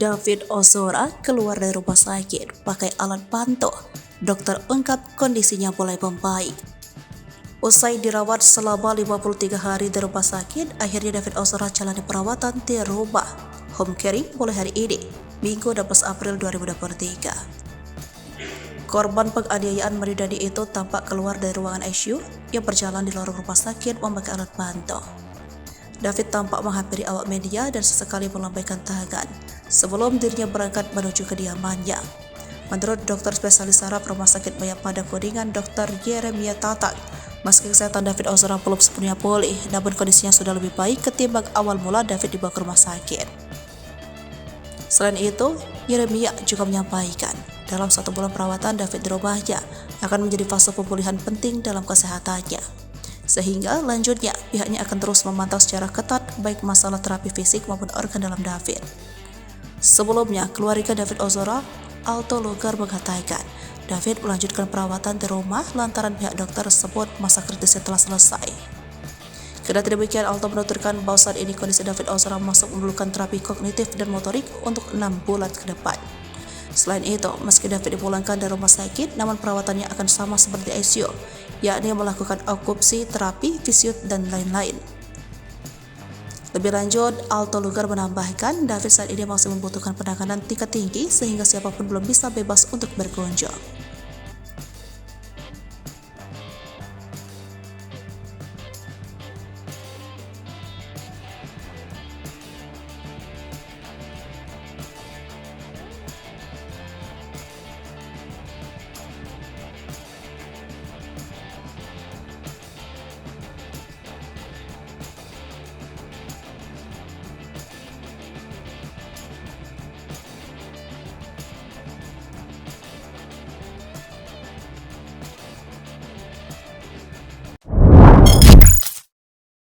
David Ozora keluar dari rumah sakit pakai alat bantu. Dokter ungkap kondisinya mulai membaik. Usai dirawat selama 53 hari di rumah sakit, akhirnya David Ozora jalani perawatan di rumah home caring mulai hari ini, Minggu 16 April 2023. Korban penganiayaan meridani itu tampak keluar dari ruangan ICU yang berjalan di lorong rumah sakit memakai alat bantu. David tampak menghampiri awak media dan sesekali melambaikan tangan sebelum dirinya berangkat menuju kediamannya. Menurut dokter spesialis saraf Rumah Sakit Mayapada Kuningan, Dr. Yeremia Tatang, meski kesehatan David Ozora belum sepenuhnya pulih, namun kondisinya sudah lebih baik ketimbang awal mula David dibawa ke rumah sakit. Selain itu, Yeremia juga menyampaikan, dalam 1 bulan perawatan David di rumahnya akan menjadi fase pemulihan penting dalam kesehatannya. Sehingga lanjutnya pihaknya akan terus memantau secara ketat baik masalah terapi fisik maupun organ dalam David. Sebelumnya, keluarga David Ozora, Alto Luger, mengatakan David melanjutkan perawatan di rumah lantaran pihak dokter tersebut masa kritisnya telah selesai. Kendati demikian, Alto menuturkan bahwa saat ini kondisi David Ozora masuk memerlukan terapi kognitif dan motorik untuk 6 bulan ke depan. Selain itu, meski David dipulangkan dari rumah sakit, namun perawatannya akan sama seperti ICU, yakni melakukan okupasi, terapi, fisio, dan lain-lain. Lebih lanjut, Alto Luger menambahkan David saat ini masih membutuhkan penanganan tingkat tinggi sehingga siapapun belum bisa bebas untuk berkunjung.